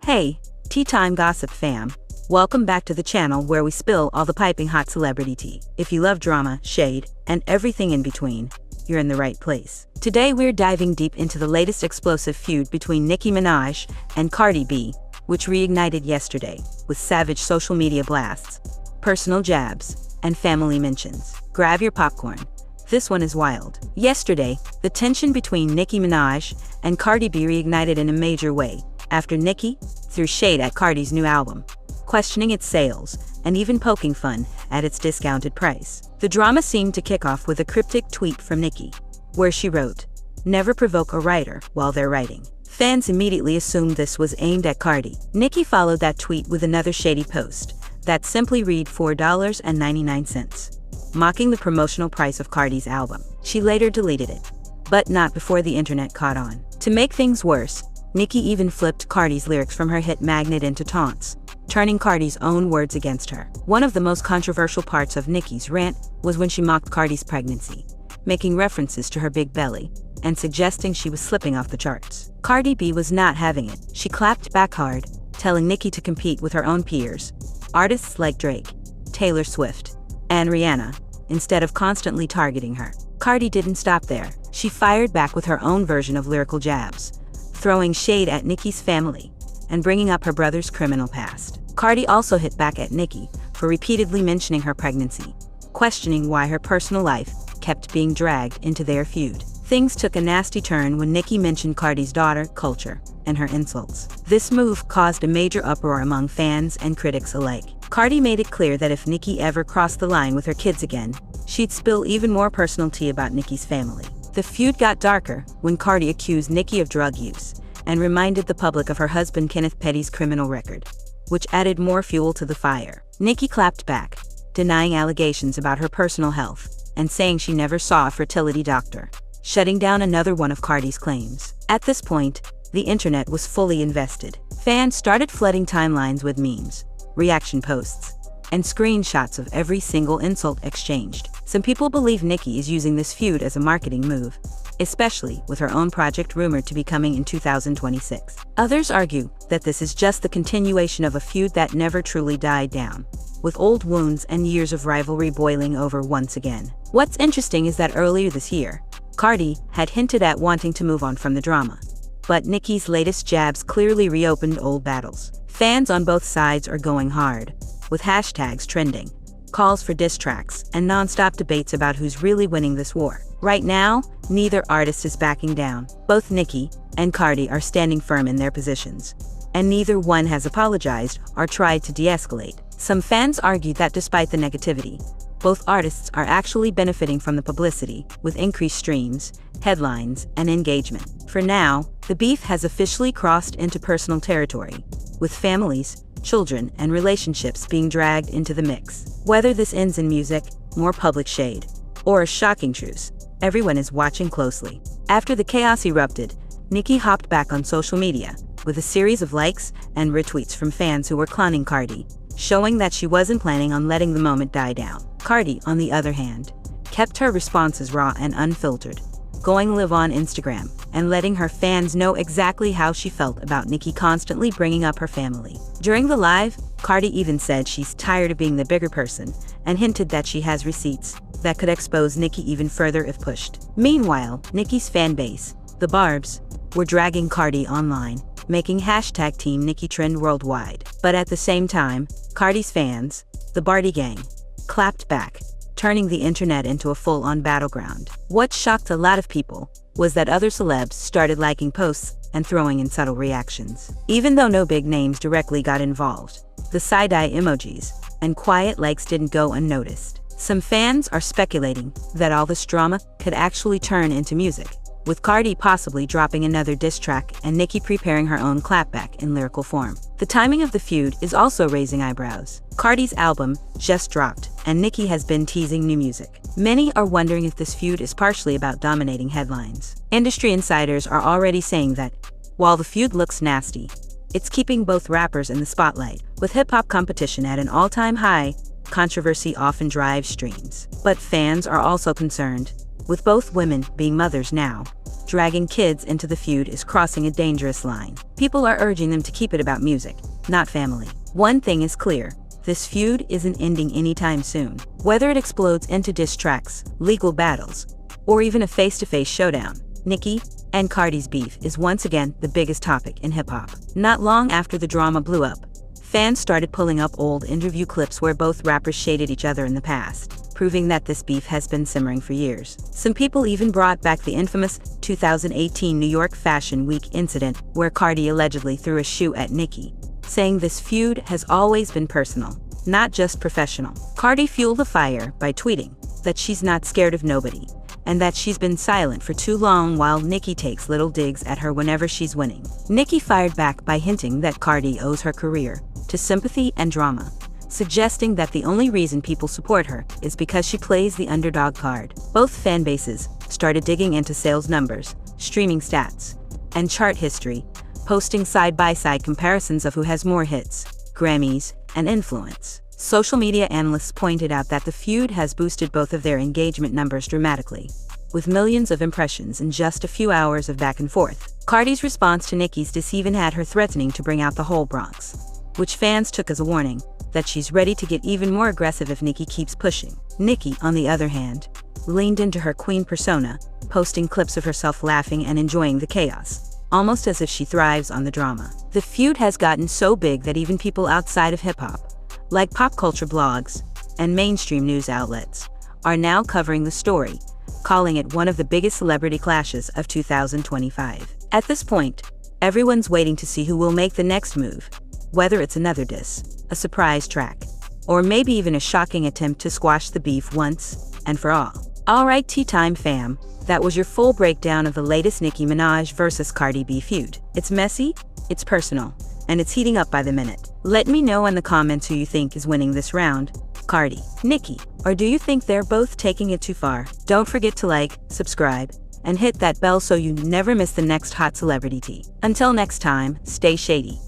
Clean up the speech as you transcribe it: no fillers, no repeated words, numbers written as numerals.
Hey, Tea Time Gossip fam. Welcome back to the channel where we spill all the piping hot celebrity tea. If you love drama, shade, and everything in between, you're in the right place. Today we're diving deep into the latest explosive feud between Nicki Minaj and Cardi B, which reignited yesterday with savage social media blasts, personal jabs, and family mentions. Grab your popcorn. This one is wild. Yesterday, the tension between Nicki Minaj and Cardi B reignited in a major way after Nicki threw shade at Cardi's new album, questioning its sales and even poking fun at its discounted price. The drama seemed to kick off with a cryptic tweet from Nicki, where she wrote, "Never provoke a writer while they're writing." Fans immediately assumed this was aimed at Cardi. Nicki followed that tweet with another shady post that simply read $4.99, mocking the promotional price of Cardi's album. She later deleted it, but not before the internet caught on. To make things worse, Nicki even flipped Cardi's lyrics from her hit Magnet into taunts, turning Cardi's own words against her. One of the most controversial parts of Nicki's rant was when she mocked Cardi's pregnancy, making references to her big belly and suggesting she was slipping off the charts. Cardi B was not having it. She clapped back hard, telling Nicki to compete with her own peers, artists like Drake, Taylor Swift, and Rihanna, instead of constantly targeting her. Cardi didn't stop there. She fired back with her own version of lyrical jabs, throwing shade at Nicki's family and bringing up her brother's criminal past. Cardi also hit back at Nicki for repeatedly mentioning her pregnancy, questioning why her personal life kept being dragged into their feud. Things took a nasty turn when Nicki mentioned Cardi's daughter, Culture, and her insults. This move caused a major uproar among fans and critics alike. Cardi made it clear that if Nicki ever crossed the line with her kids again, she'd spill even more personal tea about Nicki's family. The feud got darker when Cardi accused Nicki of drug use and reminded the public of her husband Kenneth Petty's criminal record, which added more fuel to the fire. Nicki clapped back, denying allegations about her personal health and saying she never saw a fertility doctor, shutting down another one of Cardi's claims. At this point, the internet was fully invested. Fans started flooding timelines with memes, reaction posts, and screenshots of every single insult exchanged. Some people believe Nicki is using this feud as a marketing move, especially with her own project rumored to be coming in 2026. Others argue that this is just the continuation of a feud that never truly died down, with old wounds and years of rivalry boiling over once again. What's interesting is that earlier this year, Cardi had hinted at wanting to move on from the drama, but Nicki's latest jabs clearly reopened old battles. Fans on both sides are going hard, with hashtags trending, calls for diss tracks, and non-stop debates about who's really winning this war. Right now, neither artist is backing down. Both Nicki and Cardi are standing firm in their positions, and neither one has apologized or tried to de-escalate. Some fans argue that despite the negativity, both artists are actually benefiting from the publicity, with increased streams, headlines, and engagement. For now, the beef has officially crossed into personal territory, with families, children, and relationships being dragged into the mix. Whether this ends in music, more public shade, or a shocking truce, everyone is watching closely. After the chaos erupted, Nicki hopped back on social media with a series of likes and retweets from fans who were clowning Cardi, showing that she wasn't planning on letting the moment die down. Cardi, on the other hand, kept her responses raw and unfiltered, going live on Instagram and letting her fans know exactly how she felt about Nicki constantly bringing up her family. During the live, Cardi even said she's tired of being the bigger person and hinted that she has receipts that could expose Nicki even further if pushed. Meanwhile, Nicki's fan base, the Barbs, were dragging Cardi online, making hashtag Team Nicki trend worldwide. But at the same time, Cardi's fans, the Bardi gang, clapped back, turning the internet into a full-on battleground. What shocked a lot of people was that other celebs started liking posts and throwing in subtle reactions. Even though no big names directly got involved, the side-eye emojis and quiet likes didn't go unnoticed. Some fans are speculating that all this drama could actually turn into music, with Cardi possibly dropping another diss track and Nicki preparing her own clapback in lyrical form. The timing of the feud is also raising eyebrows. Cardi's album just dropped, and Nicki has been teasing new music. Many are wondering if this feud is partially about dominating headlines. Industry insiders are already saying that, while the feud looks nasty, it's keeping both rappers in the spotlight. With hip-hop competition at an all-time high, controversy often drives streams. But fans are also concerned, with both women being mothers now, dragging kids into the feud is crossing a dangerous line. People are urging them to keep it about music, not family. One thing is clear. This feud isn't ending anytime soon. Whether it explodes into diss tracks, legal battles, or even a face-to-face showdown, Nicki and Cardi's beef is once again the biggest topic in hip-hop. Not long after the drama blew up, fans started pulling up old interview clips where both rappers shaded each other in the past, proving that this beef has been simmering for years. Some people even brought back the infamous 2018 New York Fashion Week incident where Cardi allegedly threw a shoe at Nicki, saying this feud has always been personal, not just professional. Cardi fueled the fire by tweeting that she's not scared of nobody, and that she's been silent for too long while Nicki takes little digs at her whenever she's winning. Nicki fired back by hinting that Cardi owes her career to sympathy and drama, suggesting that the only reason people support her is because she plays the underdog card. Both fan bases started digging into sales numbers, streaming stats, and chart history, posting side-by-side comparisons of who has more hits, Grammys, and influence. Social media analysts pointed out that the feud has boosted both of their engagement numbers dramatically, with millions of impressions in just a few hours of back and forth. Cardi's response to Nicki's diss even had her threatening to bring out the whole Bronx, which fans took as a warning that she's ready to get even more aggressive if Nicki keeps pushing. Nicki, on the other hand, leaned into her queen persona, posting clips of herself laughing and enjoying the chaos, almost as if she thrives on the drama. The feud has gotten so big that even people outside of hip-hop, like pop culture blogs and mainstream news outlets, are now covering the story, calling it one of the biggest celebrity clashes of 2025. At this point, everyone's waiting to see who will make the next move, whether it's another diss, a surprise track, or maybe even a shocking attempt to squash the beef once and for all. Alright, tea time fam, that was your full breakdown of the latest Nicki Minaj versus Cardi B feud. It's messy, it's personal, and it's heating up by the minute. Let me know in the comments who you think is winning this round, Cardi, Nicki, or do you think they're both taking it too far? Don't forget to like, subscribe, and hit that bell so you never miss the next hot celebrity tea. Until next time, stay shady.